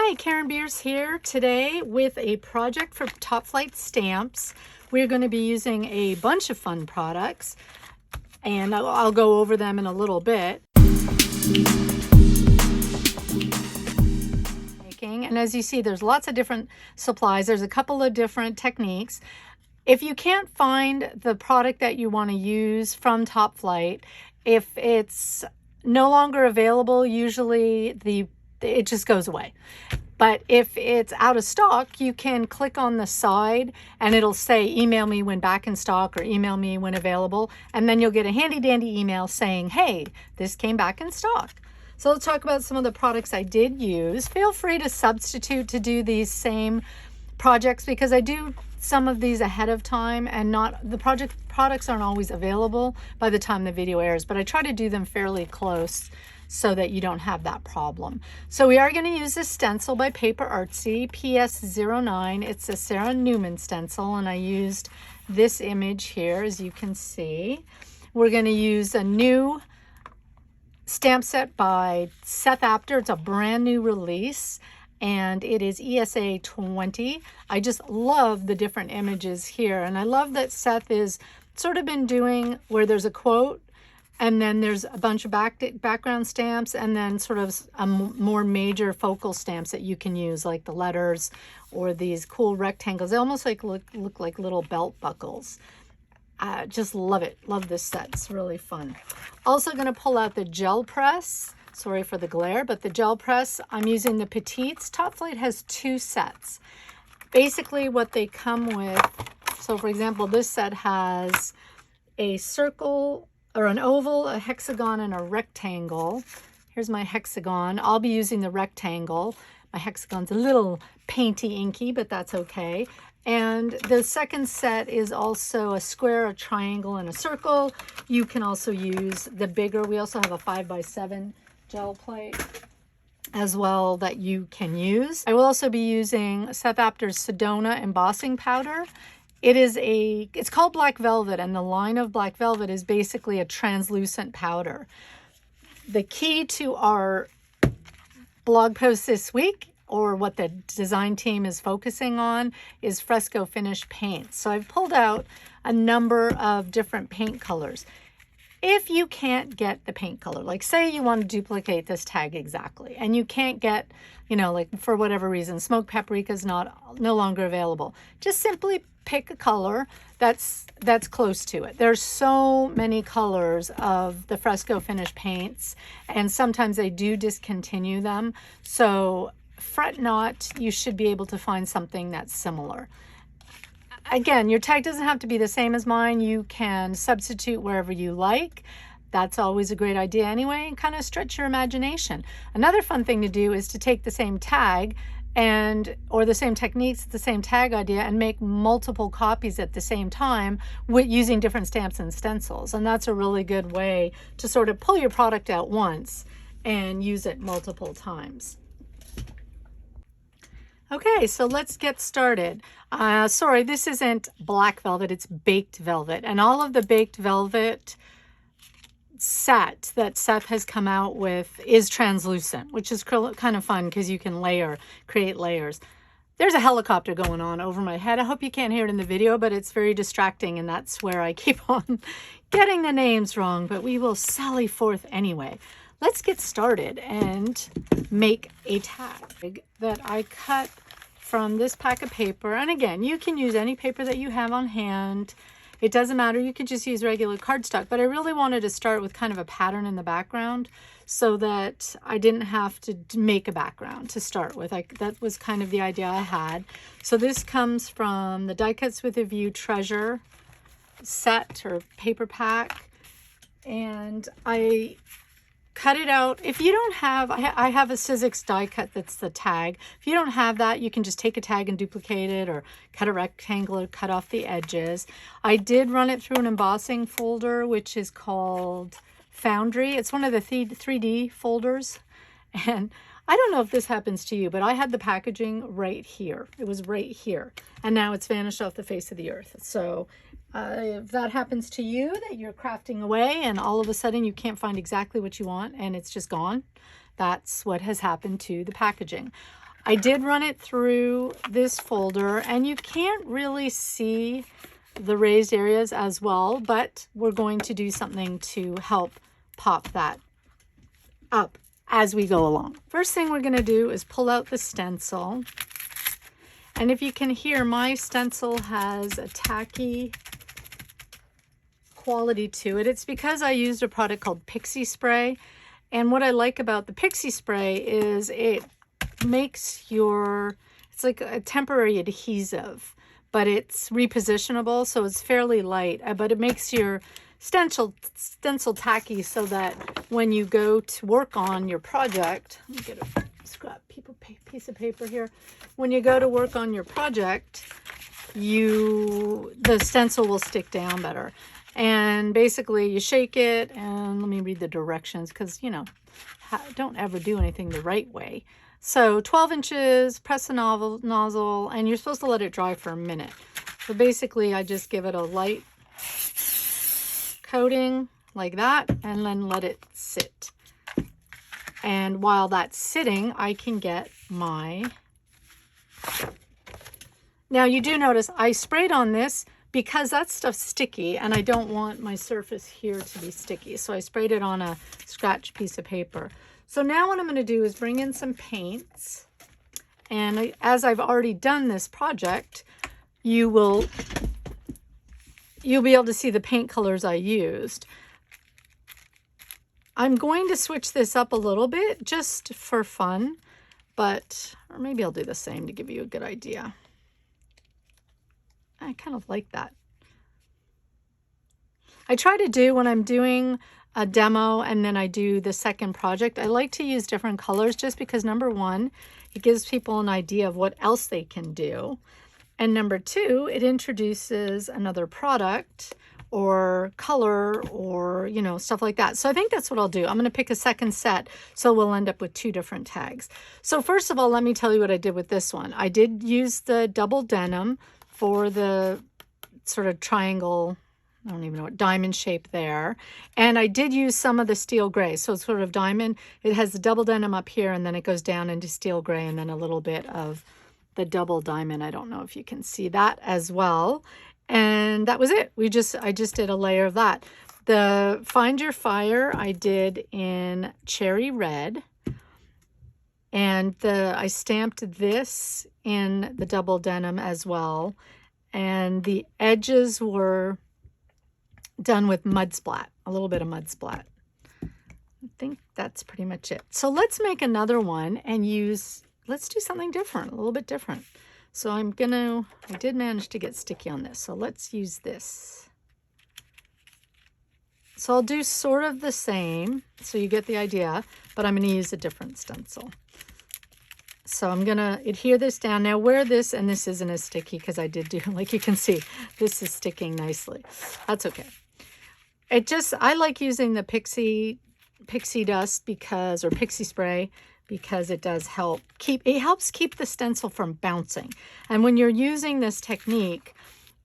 Hi, Karen Beers here today with a project for Top Flight Stamps. We're going to be using a bunch of fun products, and I'll go over them in a little bit. And as you see, there's lots of different supplies. There's a couple of different techniques. If you can't find the product that you want to use from Top Flight, if it's no longer available, usually it just goes away. But if it's out of stock, you can click on the side and it'll say email me when back in stock or email me when available, and then you'll get a handy dandy email saying, hey, this came back in stock. So let's talk about some of the products I did use. Feel free to substitute to do these same projects because I do some of these ahead of time, and products aren't always available by the time the video airs, but I try to do them fairly close so that you don't have that problem. So we are going to use this stencil by PaperArtsy PS09. It's a Sarah Newman stencil, and I used this image here, as you can see. We're going to use a new stamp set by Seth Apter. It's a brand new release, and it is ESA 20. I just love the different images here, and I love that Seth is sort of been doing where there's a quote and then there's a bunch of background stamps, and then sort of a more major focal stamps that you can use, like the letters or these cool rectangles. They almost look like little belt buckles. Just love it. Love this set. It's really fun. Also going to pull out the gel press. Sorry for the glare, but the gel press, I'm using the Petites. Top Flight has two sets. Basically what they come with, so for example, this set has a circle or an oval, a hexagon, and a rectangle. Here's my hexagon. I'll be using the rectangle. My hexagon's a little painty inky, but that's okay. And the second set is also a square, a triangle, and a circle. You can also use the bigger. We also have a 5x7 gel plate as well that you can use. I will also be using Seth Apter's Sedona embossing powder. It's called Black Velvet, and the line of Black Velvet is basically a translucent powder. The key to our blog post this week, or what the design team is focusing on, is fresco finish paints. So I've pulled out a number of different paint colors. If you can't get the paint color, like say you want to duplicate this tag exactly, and you can't get, like for whatever reason, smoked paprika is no longer available, just simply pick a color that's close to it. There's so many colors of the fresco finish paints, and sometimes they do discontinue them. So fret not, you should be able to find something that's similar. Again, your tag doesn't have to be the same as mine. You can substitute wherever you like. That's always a great idea anyway, and kind of stretch your imagination. Another fun thing to do is to take the same tag or the same techniques, the same tag idea, and make multiple copies at the same time using different stamps and stencils. And that's a really good way to sort of pull your product out once and use it multiple times. Okay, so let's get started. Sorry, this isn't black velvet, it's baked velvet. And all of the baked velvet set that Seth has come out with is translucent, which is kind of fun because you can create layers. There's a helicopter going on over my head. I hope you can't hear it in the video, but it's very distracting, and that's where I keep on getting the names wrong, but we will sally forth anyway. Let's get started and make a tag that I cut from this pack of paper. And again, you can use any paper that you have on hand. It doesn't matter. You could just use regular cardstock, but I really wanted to start with kind of a pattern in the background so that I didn't have to make a background to start with. That was kind of the idea I had. So this comes from the Die Cuts with a View Treasure set or paper pack, and I cut it out. If you don't have, I have a Sizzix die cut that's the tag. If you don't have that, you can just take a tag and duplicate it, or cut a rectangle or cut off the edges. I did run it through an embossing folder, which is called Foundry. It's one of the 3D folders. And I don't know if this happens to you, but I had the packaging right here. It was right here. And now it's vanished off the face of the earth. So if that happens to you, that you're crafting away and all of a sudden you can't find exactly what you want and it's just gone, that's what has happened to the packaging. I did run it through this folder, and you can't really see the raised areas as well, but we're going to do something to help pop that up as we go along. First thing we're going to do is pull out the stencil. And if you can hear, my stencil has a tacky quality to it. It's because I used a product called Pixie Spray. And what I like about the Pixie Spray is it makes it's like a temporary adhesive, but it's repositionable, so it's fairly light, but it makes your stencil tacky so that when you go to work on your project, let me get a scrap piece of paper here. When you go to work on your project, the stencil will stick down better. And basically you shake it, and let me read the directions, because don't ever do anything the right way. So 12 inches, press the nozzle, and you're supposed to let it dry for a minute. So basically I just give it a light coating like that, and then let it sit. And while that's sitting, I can get my... Now you do notice I sprayed on this because that stuff's sticky, and I don't want my surface here to be sticky. So I sprayed it on a scratch piece of paper. So now what I'm going to do is bring in some paints. And as I've already done this project, you'll be able to see the paint colors I used. I'm going to switch this up a little bit just for fun, or maybe I'll do the same to give you a good idea. I kind of like that. I try to do, when I'm doing a demo and then I do the second project, I like to use different colors just because, number one, it gives people an idea of what else they can do. And number two, it introduces another product or color or, stuff like that. So I think that's what I'll do. I'm going to pick a second set, so we'll end up with 2 different tags. So first of all, let me tell you what I did with this one. I did use the double denim for the sort of triangle, I don't even know what, diamond shape there. And I did use some of the steel gray. So it's sort of diamond. It has the double denim up here, and then it goes down into steel gray, and then a little bit of the double diamond. I don't know if you can see that as well. And that was it. I just did a layer of that. The Find Your Fire I did in cherry red. And I stamped this in the double denim as well. And the edges were done with mud splat, a little bit of mud splat. I think that's pretty much it. So let's make another one and let's do something different, a little bit different. So I did manage to get sticky on this. So let's use this. So I'll do sort of the same, so you get the idea, but I'm going to use a different stencil. So I'm going to adhere this down. Now where this, and this isn't as sticky because I did do, like you can see, this is sticking nicely. That's okay. I like using the pixie dust or pixie spray because it does helps keep the stencil from bouncing. And when you're using this technique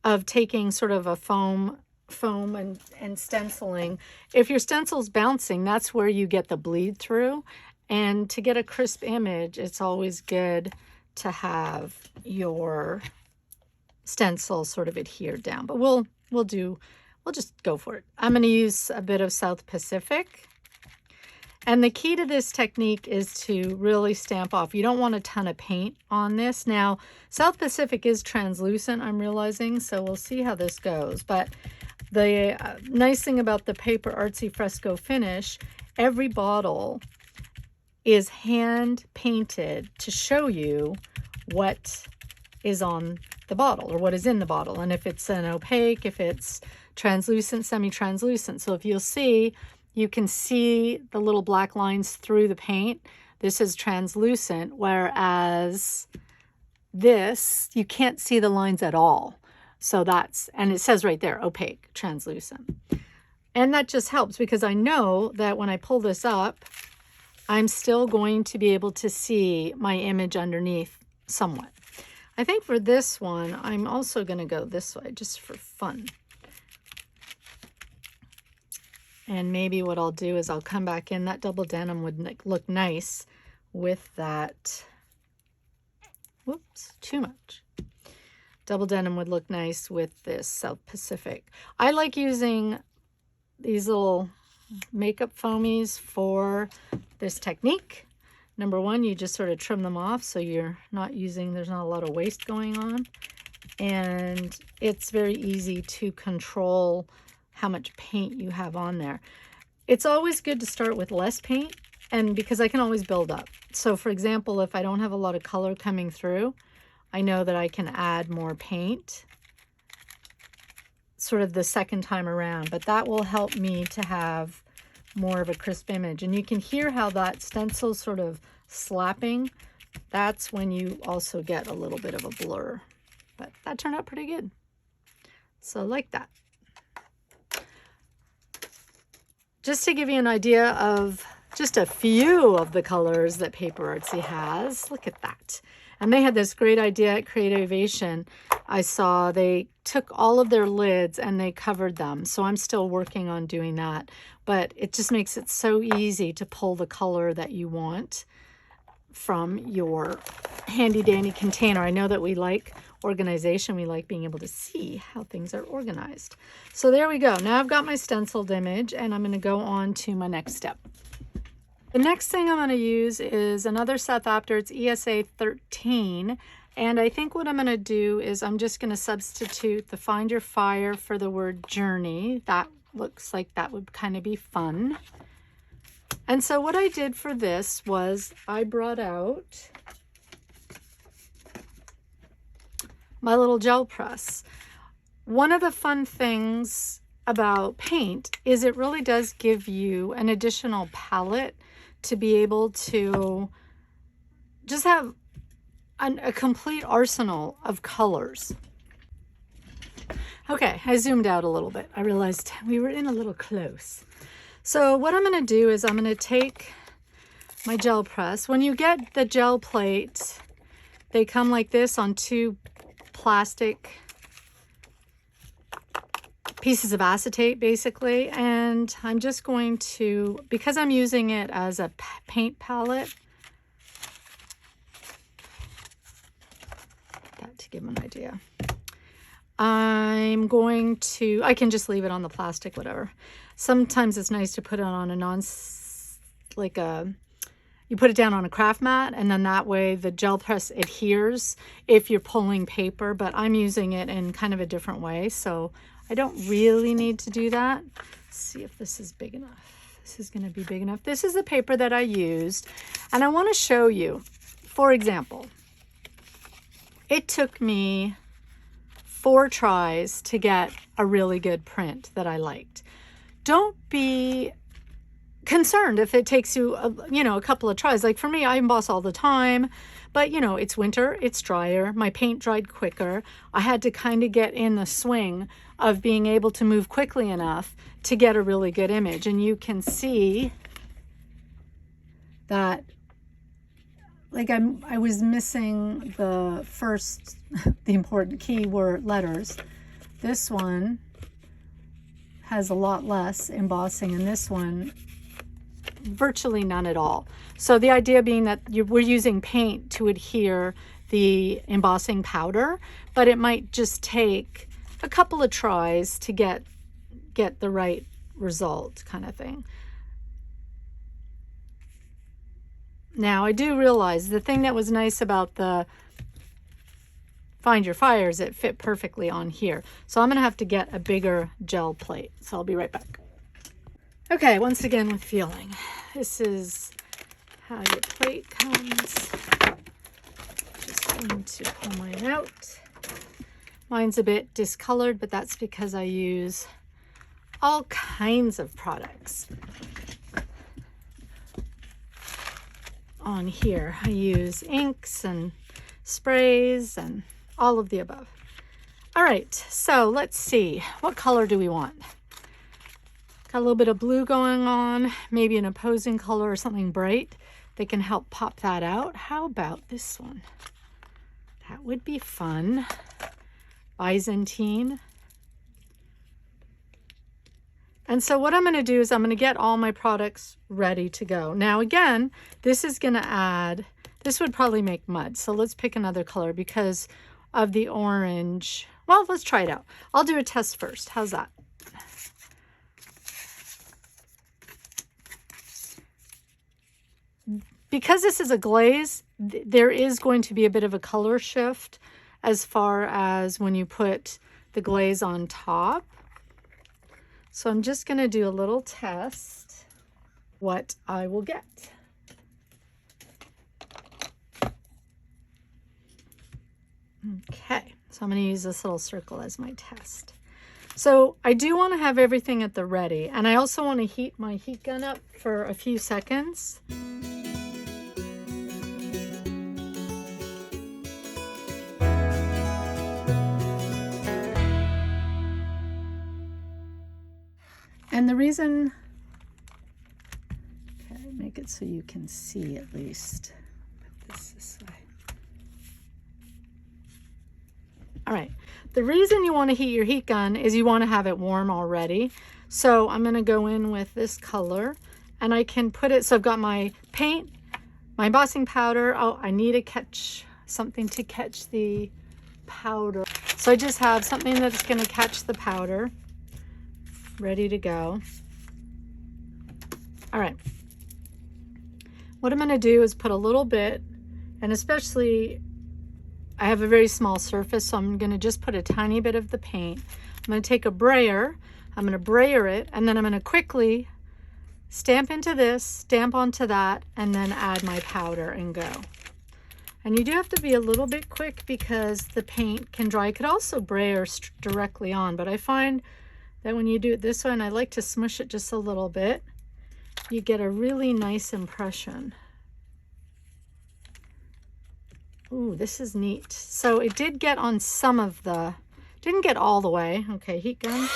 of taking sort of a foam and stenciling, if your stencil's bouncing, that's where you get the bleed through. And to get a crisp image, it's always good to have your stencil sort of adhered down. But we'll just go for it. I'm going to use a bit of South Pacific. And the key to this technique is to really stamp off. You don't want a ton of paint on this. Now, South Pacific is translucent, I'm realizing, so we'll see how this goes. But the nice thing about the PaperArtsy fresco finish, every bottle is hand painted to show you what is on the bottle or what is in the bottle. And if it's an opaque, if it's translucent, semi-translucent. So if you'll see, you can see the little black lines through the paint. This is translucent, whereas this, you can't see the lines at all. So and it says right there, opaque, translucent. And that just helps because I know that when I pull this up, I'm still going to be able to see my image underneath somewhat. I think for this one, I'm also going to go this way just for fun. And maybe what I'll do is I'll come back in. That double denim would look nice with that Whoops, too much. Double denim would look nice with this South Pacific. I like using these little makeup foamies for this technique. Number one, you just sort of trim them off so you're not using, there's not a lot of waste going on. And it's very easy to control how much paint you have on there. It's always good to start with less paint, and because I can always build up. So for example, if I don't have a lot of color coming through, I know that I can add more paint sort of the second time around, but that will help me to have more of a crisp image. And you can hear how that stencil sort of slapping. That's when you also get a little bit of a blur, but that turned out pretty good. So like that. Just to give you an idea of just a few of the colors that PaperArtsy has, look at that. And they had this great idea at Creativation. I saw they took all of their lids and they covered them. So I'm still working on doing that. But it just makes it so easy to pull the color that you want from your handy dandy container. I know that we like organization. We like being able to see how things are organized. So there we go. Now I've got my stenciled image and I'm going to go on to my next step. The next thing I'm going to use is another Seth Apter. It's ESA 13. And I think what I'm going to do is I'm just going to substitute the Find Your Fire for the word journey. That looks like that would kind of be fun. And so what I did for this was I brought out my little gel press. One of the fun things about paint is it really does give you an additional palette to be able to just have a complete arsenal of colors. Okay, I zoomed out a little bit. I realized we were in a little close. So what I'm going to do is I'm going to take my gel press. When you get the gel plates, they come like this on two plastic pieces of acetate basically, and I'm just going to, because I'm using it as a paint palette, that to give an idea, I'm going to, I can just leave it on the plastic, whatever. Sometimes it's nice to put it on a you put it down on a craft mat, and then that way the gel press adheres if you're pulling paper, but I'm using it in kind of a different way, so I don't really need to do that. Let's see if this is big enough. This is going to be big enough. This is the paper that I used, and I want to show you, for example, it took me 4 tries to get a really good print that I liked. Don't be concerned if it takes you a couple of tries. Like for me, I emboss all the time, but it's winter, it's drier, my paint dried quicker. I had to kind of get in the swing of being able to move quickly enough to get a really good image. And you can see that like I was missing the first the important keyword letters. This one has a lot less embossing, and this one virtually none at all. So the idea being that we're using paint to adhere the embossing powder, but it might just take a couple of tries to get the right result, kind of thing. Now I do realize the thing that was nice about the Find Your Fire is it fit perfectly on here. So I'm going to have to get a bigger gel plate. So I'll be right back. Okay, once again with feeling. This is how your plate comes. Just going to pull mine out. Mine's a bit discolored, but that's because I use all kinds of products on here. I use inks and sprays and all of the above. All right, so let's see. What color do we want? Got a little bit of blue going on, maybe an opposing color or something bright that can help pop that out. How about this one? That would be fun. Byzantine. And so what I'm going to do is I'm going to get all my products ready to go. Now again, this is going to add, this would probably make mud. So let's pick another color because of the orange. Well, let's try it out. I'll do a test first. How's that? Because this is a glaze, there is going to be a bit of a color shift as far as when you put the glaze on top. So I'm just going to do a little test what I will get. Okay, so I'm going to use this little circle as my test. So I do want to have everything at the ready, and I also want to heat my heat gun up for a few seconds. And the reason, okay, make it so you can see at least. Put this way. All right, the reason you want to heat your heat gun is you want to have it warm already. So I'm going to go in with this color and I can put it, so I've got my paint, my embossing powder. Oh, I need to catch something to catch the powder. So I just have something that's going to catch the powder. Ready to go. All right. What I'm going to do is put a little bit, and especially I have a very small surface, so I'm going to just put a tiny bit of the paint. I'm going to take a brayer, I'm going to brayer it, and then I'm going to quickly stamp into this, stamp onto that, and then add my powder and go. And you do have to be a little bit quick because the paint can dry. You could also brayer directly on, but I find that when you do it this way, and I like to smush it just a little bit, you get a really nice impression. Ooh, this is neat. So it did get on some of the, didn't get all the way. Okay, heat gun.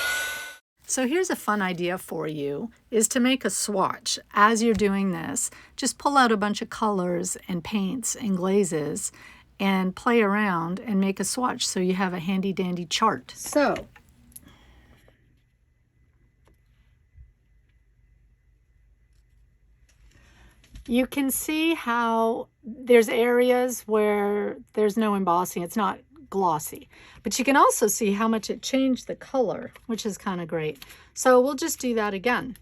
So here's a fun idea for you, is to make a swatch. As you're doing this, just pull out a bunch of colors and paints and glazes and play around and make a swatch so you have a handy dandy chart. So you can see how there's areas where there's no embossing. It's not glossy. But you can also see how much it changed the color, which is kind of great. So we'll just do that again.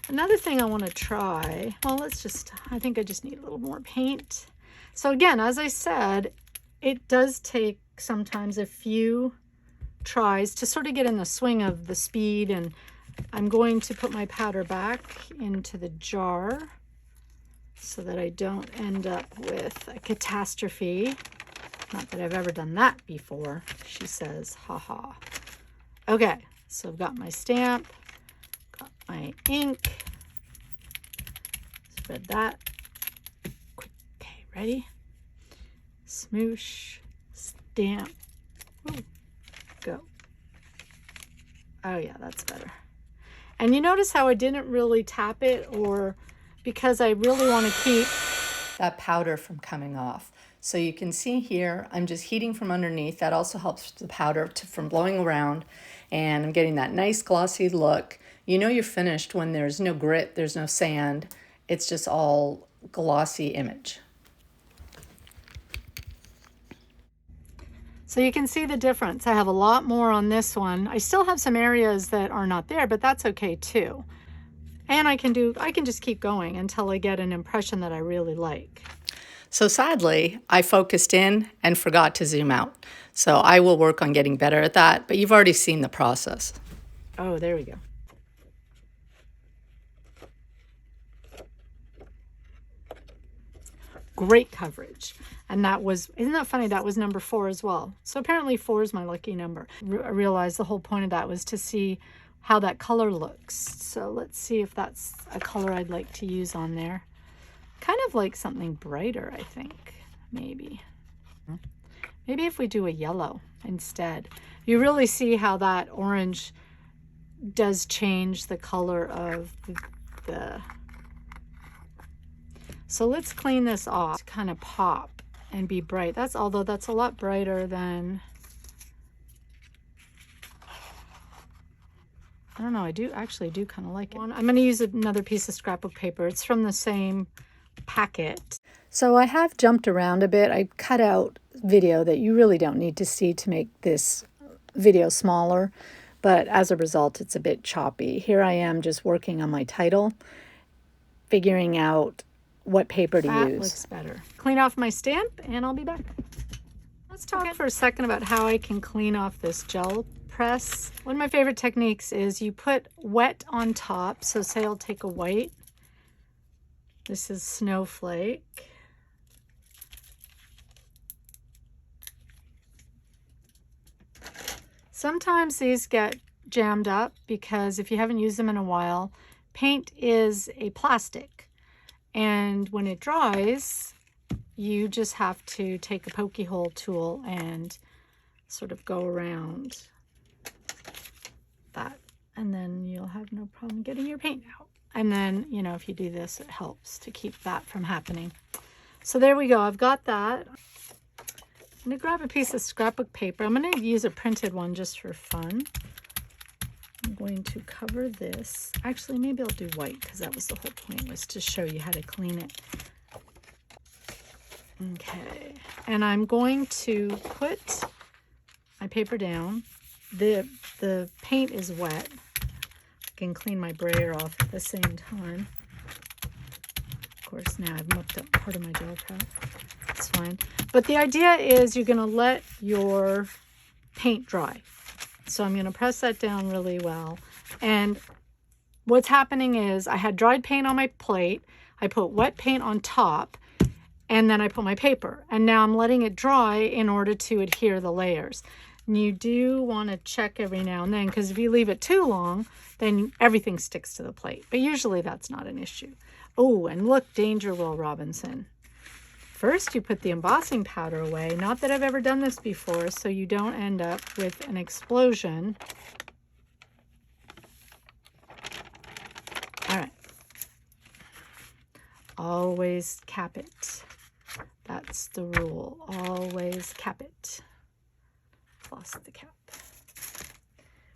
Another thing I want to try, well, I think I just need a little more paint. So again, as I said, it does take sometimes a few tries to sort of get in the swing of the speed. And I'm going to put my powder back into the jar so that I don't end up with a catastrophe. Not that I've ever done that before, she says, haha. Okay, so I've got my stamp, got my ink, spread that. Okay, ready? Smoosh, stamp, ooh, go. Oh yeah, that's better. And you notice how I didn't really tap it, or because I really want to keep that powder from coming off. So you can see here, I'm just heating from underneath. That also helps the powder from blowing around, and I'm getting that nice glossy look. You know you're finished when there's no grit, there's no sand. It's just all glossy image. So you can see the difference. I have a lot more on this one. I still have some areas that are not there, but that's okay too. And I can just keep going until I get an impression that I really like. So sadly, I focused in and forgot to zoom out. So I will work on getting better at that, but you've already seen the process. Oh, there we go. Great coverage. And that was, isn't that funny? That was number 4 as well. So apparently 4 is my lucky number. I realized the whole point of that was to see how that color looks. So let's see if that's a color I'd like to use on there. Kind of like something brighter, I think, maybe. Maybe if we do a yellow instead. You really see how that orange does change the color of the... So let's clean this off, kind of pop and be bright. Although that's a lot brighter than, I don't don't know, I actually do kind of like it. I'm going to use another piece of scrapbook paper. It's from the same packet. So I have jumped around a bit. I cut out video that you really don't need to see to make this video smaller, but as a result, it's a bit choppy. Here I am just working on my title, figuring out what paper to use. That looks better. Clean off my stamp and I'll be back. Let's talk for a second about how I can clean off this gel press. One of my favorite techniques is you put wet on top. So say I'll take a white. This is Snowflake. Sometimes these get jammed up because if you haven't used them in a while, paint is a plastic. And when it dries, you just have to take a pokey hole tool and sort of go around that. And then you'll have no problem getting your paint out. And then, you know, if you do this, it helps to keep that from happening. So there we go. I've got that. I'm going to grab a piece of scrapbook paper. I'm going to use a printed one just for fun. I'm going to cover this. Actually, maybe I'll do white because that was the whole point, was to show you how to clean it. Okay, and I'm going to put my paper down. The paint is wet. I can clean my brayer off at the same time. Of course, now I've mucked up part of my gel prep. It's fine. But the idea is you're going to let your paint dry. So I'm going to press that down really well. And what's happening is I had dried paint on my plate. I put wet paint on top. And then I put my paper. And now I'm letting it dry in order to adhere the layers. And you do want to check every now and then, because if you leave it too long, then everything sticks to the plate. But usually that's not an issue. Oh, and look, danger, Will Robinson. First, you put the embossing powder away. Not that I've ever done this before, so you don't end up with an explosion. All right. Always cap it. That's the rule. Always cap it. Lost the cap.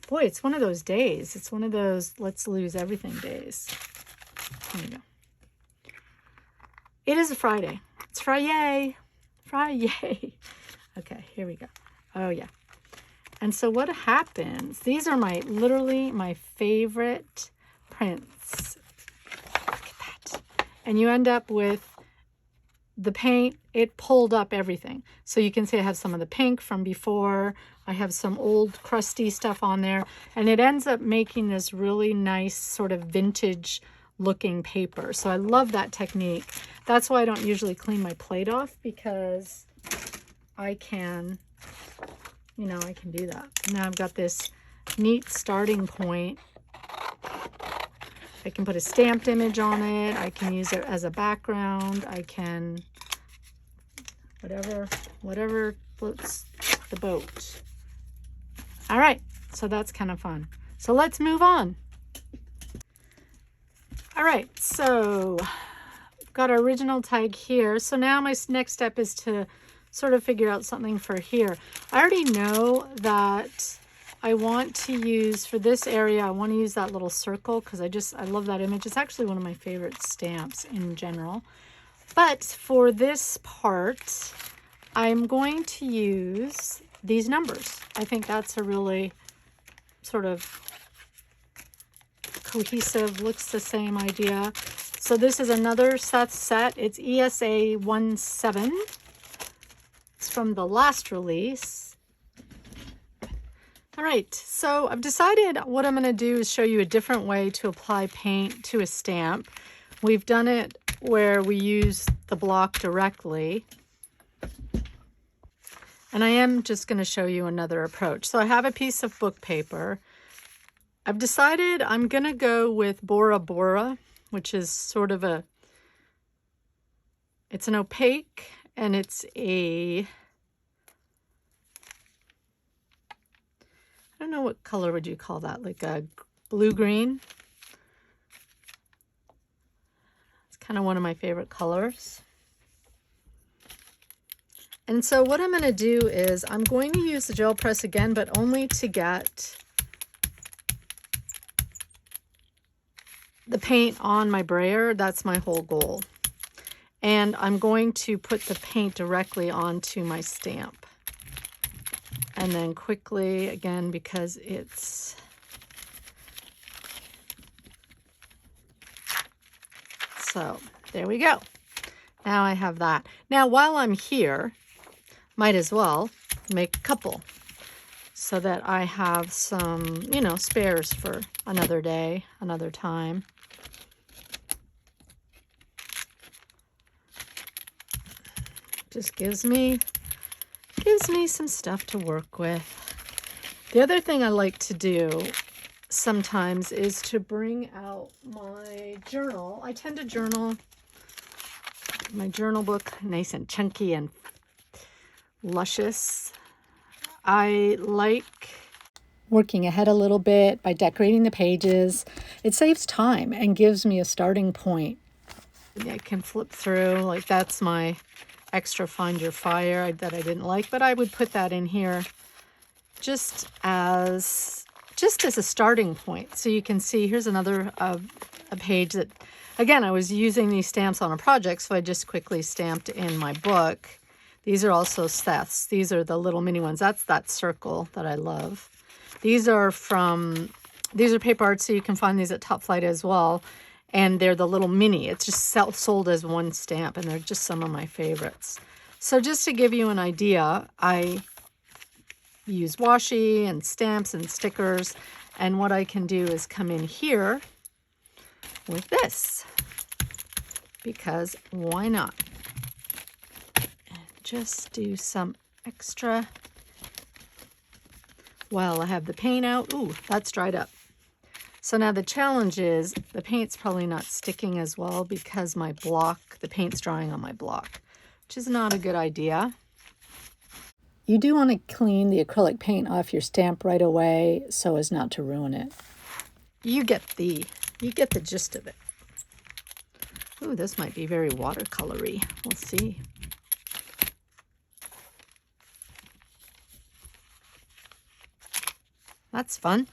Boy, it's one of those days. It's one of those let's lose everything days. There you go. It is a Friday. It's Friday. Friday. Okay, here we go. Oh, yeah. And so what happens, these are literally my favorite prints. Look at that. And you end up with the paint, it pulled up everything. So you can see I have some of the pink from before. I have some old crusty stuff on there. And it ends up making this really nice sort of vintage looking paper. So I love that technique. That's why I don't usually clean my plate off, because I can, you know, I can do that. Now I've got this neat starting point. I can put a stamped image on it. I can use it as a background. I can, whatever floats the boat. All right, so that's kind of fun. So let's move on. All right, so I've got our original tag here. So now my next step is to sort of figure out something for here. I already know that I want to use, for this area, I want to use that little circle because I love that image. It's actually one of my favorite stamps in general. But for this part, I'm going to use these numbers. I think that's a really sort of cohesive, looks the same idea. So this is another Seth set. It's ESA 17. It's from the last release. All right, so I've decided what I'm going to do is show you a different way to apply paint to a stamp. We've done it where we use the block directly. And I am just going to show you another approach. So I have a piece of book paper. I've decided I'm going to go with Bora Bora, which is sort of it's an opaque, and it's I don't know, what color would you call that? Like a blue-green? It's kind of one of my favorite colors. And so what I'm going to do is I'm going to use the gel press again, but only to get the paint on my brayer. That's my whole goal. And I'm going to put the paint directly onto my stamp. And then quickly, again, because it's so there we go. Now I have that. Now while I'm here, might as well make a couple so that I have some, you know, spares for another day, another time. Just gives me some stuff to work with. The other thing I like to do sometimes is to bring out my journal. I tend to journal, my journal book, nice and chunky and luscious. I like working ahead a little bit by decorating the pages. It saves time and gives me a starting point. I can flip through, like that's my extra Find Your Fire that I didn't like, but I would put that in here just as a starting point. So you can see, here's another a page that, again, I was using these stamps on a project, so I just quickly stamped in my book. These are also Seth's. These are the little mini ones. That's that circle that I love. These are PaperArtsy. You can find these at Top Flight as well. And they're the little mini. It's just sold as one stamp, and they're just some of my favorites. So just to give you an idea, I use washi and stamps and stickers, and what I can do is come in here with this, because why not? And just do some extra while I have the paint out. Ooh, that's dried up. So now the challenge is the paint's probably not sticking as well because my block, the paint's drying on my block, which is not a good idea. You do want to clean the acrylic paint off your stamp right away so as not to ruin it. You get the gist of it. Ooh, this might be very watercolory. We'll see. That's fun.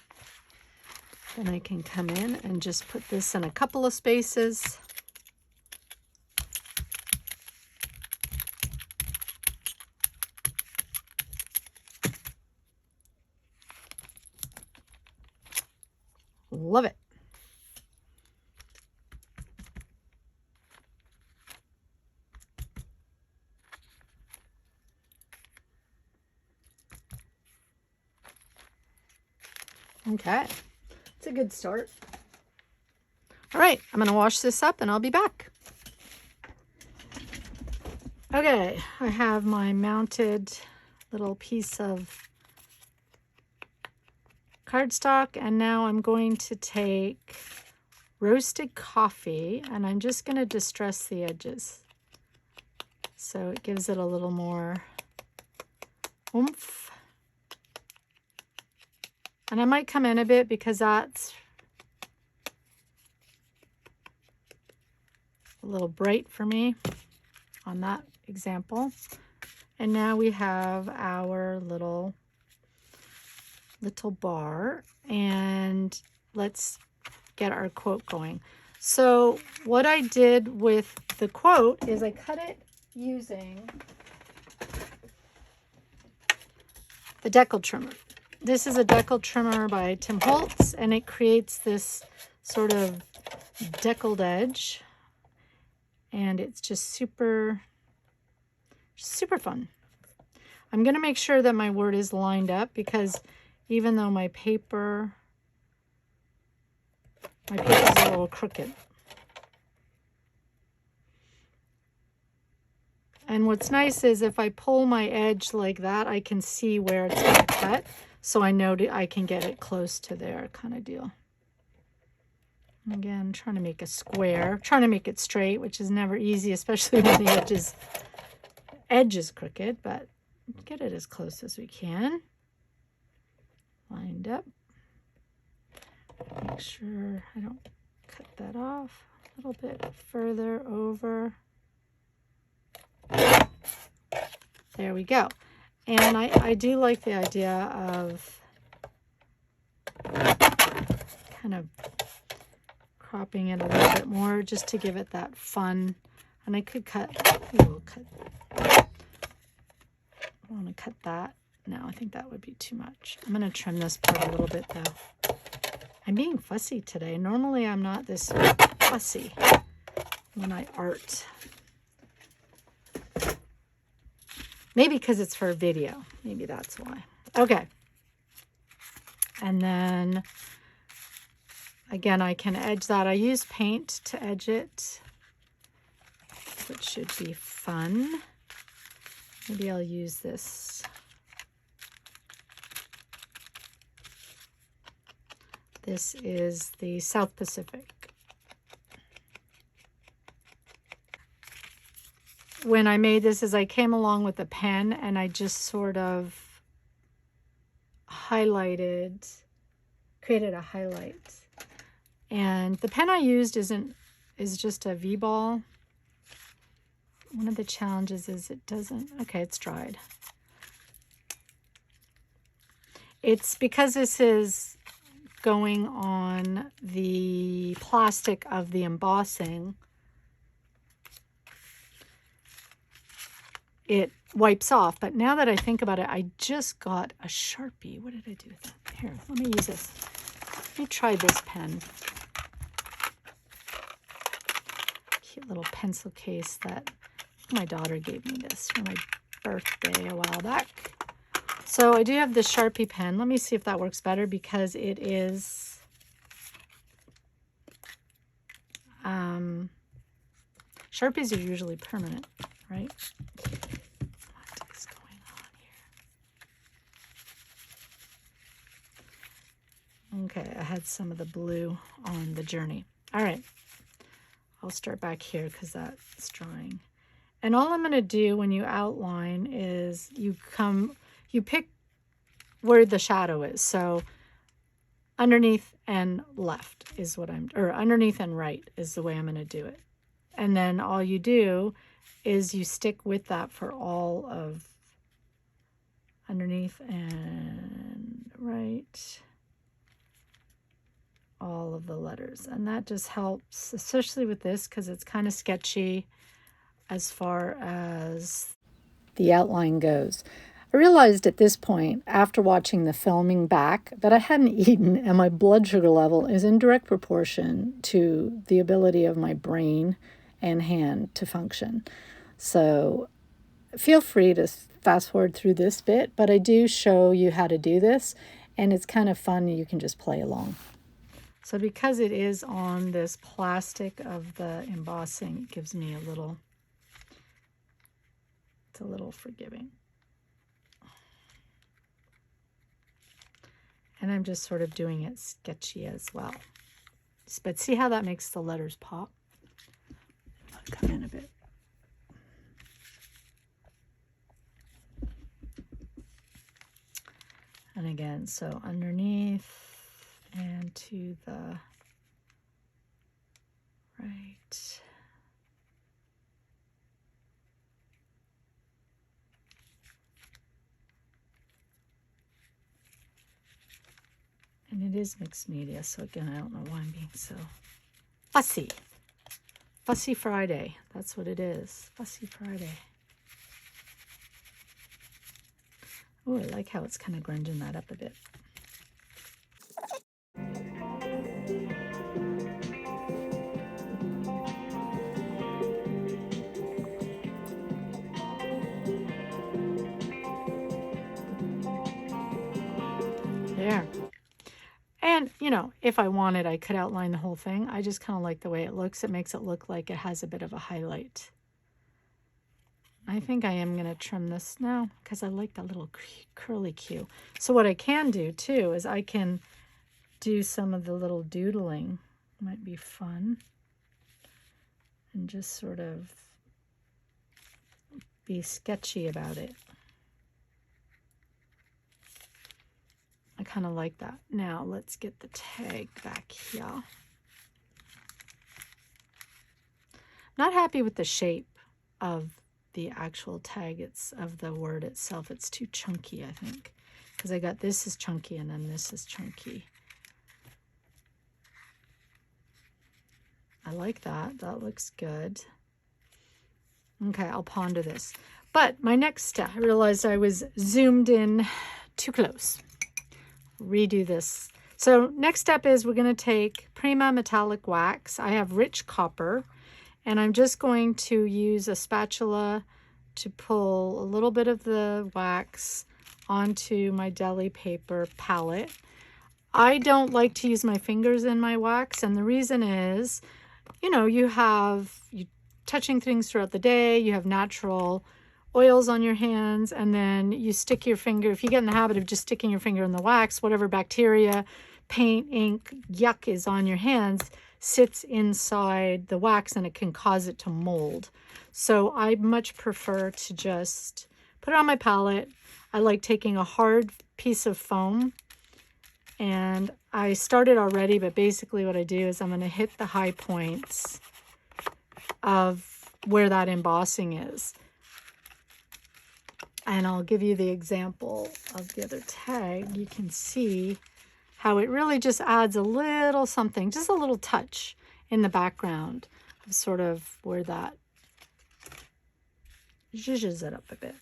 Then I can come in and just put this in a couple of spaces. Love it. Okay. It's a good start. All right, I'm going to wash this up and I'll be back. Okay, I have my mounted little piece of cardstock, and now I'm going to take roasted coffee and I'm just going to distress the edges so it gives it a little more oomph. And I might come in a bit because that's a little bright for me on that example. And now we have our little bar, and let's get our quote going. So what I did with the quote is I cut it using the decal trimmer. This is a decal trimmer by Tim Holtz, and it creates this sort of deckled edge, and it's just super fun. I'm going to make sure that my word is lined up, because even though my paper is a little crooked. And what's nice is if I pull my edge like that, I can see where it's going to cut. So I know I can get it close to there, kind of deal. And again, trying to make a square, trying to make it straight, which is never easy, especially when the edge is crooked, but get it as close as we can. Lined up. Make sure I don't cut that off. A little bit further over. There we go. And I do like the idea of kind of cropping it a little bit more just to give it that fun. And I could cut, ooh, I want to cut that. No, I think that would be too much. I'm going to trim this part a little bit though. I'm being fussy today. Normally I'm not this fussy when I art. Maybe because it's for a video. Maybe that's why. Okay. And then, again, I can edge that. I use paint to edge it, which should be fun. Maybe I'll use this. This is the South Pacific. When I made this, I came along with a pen and I just sort of highlighted, created a highlight. And the pen I used is just a V-ball. One of the challenges is it doesn't, okay, it's dried. It's because this is going on the plastic of the embossing, it wipes off. But now that I think about it, I just got a Sharpie. What did I do with that? Here, let me use this. Let me try this pen. Cute little pencil case that my daughter gave me this for my birthday a while back. So I do have the Sharpie pen. Let me see if that works better because it is Sharpies are usually permanent, right? What is going on here? Okay, I had some of the blue on the journey. All right, I'll start back here because that's drying. And all I'm going to do when you outline is you pick where the shadow is. So underneath and left is what or underneath and right is the way I'm going to do it. And then all you do is you stick with that for all of underneath and right, all of the letters. And that just helps, especially with this, because it's kind of sketchy as far as the outline goes. I realized at this point, after watching the filming back, that I hadn't eaten and my blood sugar level is in direct proportion to the ability of my brain and hand to function. So feel free to fast forward through this bit, but I do show you how to do this, and it's kind of fun. You can just play along. So because it is on this plastic of the embossing, it gives me it's a little forgiving. And I'm just sort of doing it sketchy as well. But see how that makes the letters pop? I'll come in a bit. And again, so underneath and to the right. And it is mixed media, so again, I don't know why I'm being so fussy. Fussy Friday, that's what it is. Fussy Friday. Oh, I like how it's kind of grunging that up a bit. There. And, you know, if I wanted, I could outline the whole thing. I just kind of like the way it looks. It makes it look like it has a bit of a highlight. I think I am going to trim this now because I like that little curly Q. So what I can do too is I can do some of the little doodling. Might be fun. And just sort of be sketchy about it. I kind of like that. Now let's get the tag back here. Not happy with the shape of the actual tag. It's of the word itself. It's too chunky, I think, because I got this is chunky and then this is chunky. I like that. That looks good. Okay, I'll ponder this. But my next step, I realized I was zoomed in too close. Redo this. So next step is we're going to take Prima metallic wax. I have rich copper, and I'm just going to use a spatula to pull a little bit of the wax onto my deli paper palette. I don't like to use my fingers in my wax, and the reason is, you know, you touching things throughout the day, you have natural oils on your hands, and then you stick your finger. If you get in the habit of just sticking your finger in the wax, whatever bacteria, paint, ink, yuck is on your hands sits inside the wax, and it can cause it to mold. So I much prefer to just put it on my palette. I like taking a hard piece of foam, and I started already, but basically what I do is I'm going to hit the high points of where that embossing is. And I'll give you the example of the other tag. You can see how it really just adds a little something, just a little touch in the background of sort of where that zhuzhes it up a bit.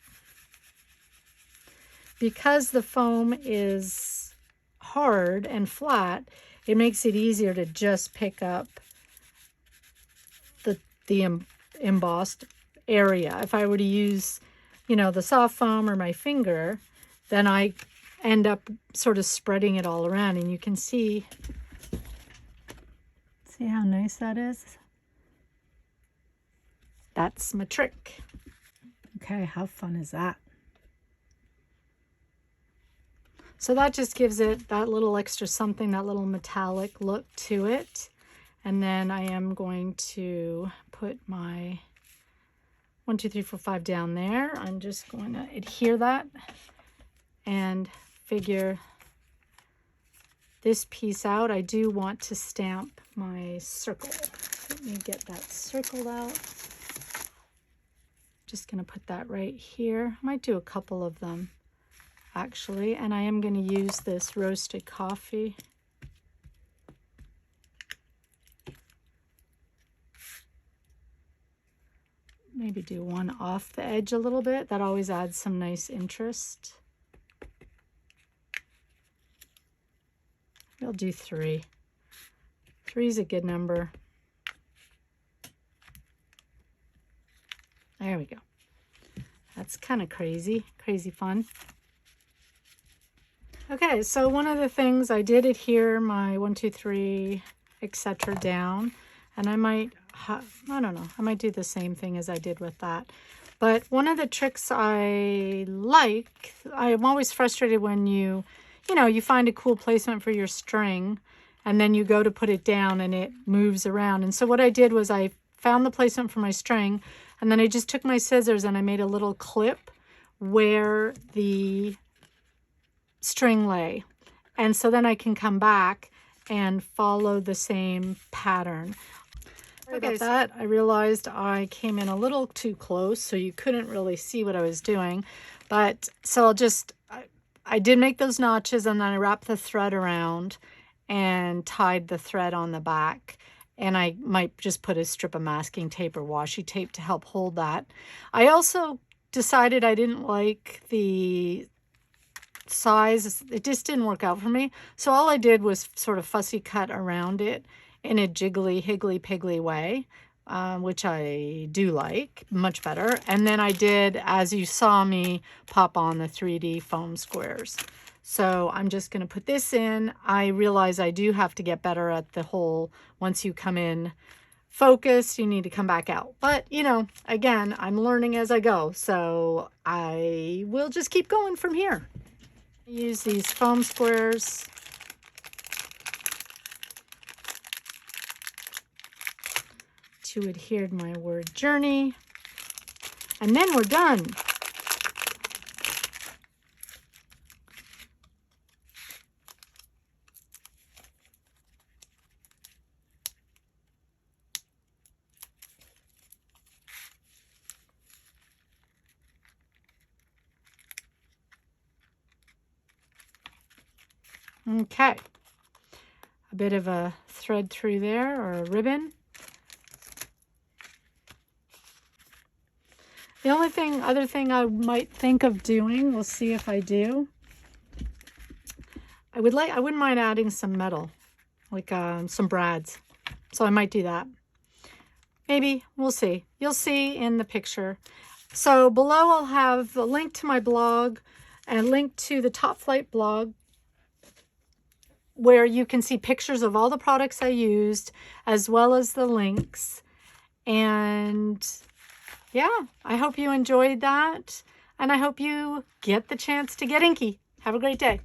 Because the foam is hard and flat, it makes it easier to just pick up the embossed area. If I were to use, you know, the soft foam or my finger, then I end up sort of spreading it all around, and you can see how nice that is. That's my trick. Okay, how fun is that? So that just gives it that little extra something, that little metallic look to it. And then I am going to put my 1, 2, 3, 4, 5 down there. I'm just going to adhere that and figure this piece out. I do want to stamp my circle. Let me get that circled out. Just going to put that right here. I might do a couple of them actually, and I am going to use this roasted coffee. Maybe do one off the edge a little bit. That always adds some nice interest. I'll do 3. 3 is a good number. There we go. That's kind of crazy fun. Okay, so one of the things I did adhere my 1, 2, 3, etc. down, and I might, I don't know, I might do the same thing as I did with that. But one of the tricks I like, I'm always frustrated when you find a cool placement for your string, and then you go to put it down and it moves around. And so what I did was I found the placement for my string, and then I just took my scissors and I made a little clip where the string lay. And so then I can come back and follow the same pattern. Okay, so that I realized I came in a little too close, so you couldn't really see what I was doing. But so I did make those notches, and then I wrapped the thread around and tied the thread on the back. And I might just put a strip of masking tape or washi tape to help hold that. I also decided I didn't like the size. It just didn't work out for me. So all I did was sort of fussy cut around it in a jiggly, higgly, piggly way, which I do like much better. And then I did, as you saw me, pop on the 3D foam squares. So I'm just going to put this in. I realize I do have to get better at the whole, once you come in focused, you need to come back out. But, you know, again, I'm learning as I go. So I will just keep going from here. Use these foam squares to adhere to my word journey, and then we're done. Okay, a bit of a thread through there, or a ribbon. The only other thing I might think of doing, we'll see if I do. I wouldn't mind adding some metal, like some brads. So I might do that. Maybe, we'll see. You'll see in the picture. So below I'll have a link to my blog and a link to the Top Flight blog, where you can see pictures of all the products I used, as well as the links. And yeah, I hope you enjoyed that. And I hope you get the chance to get inky. Have a great day.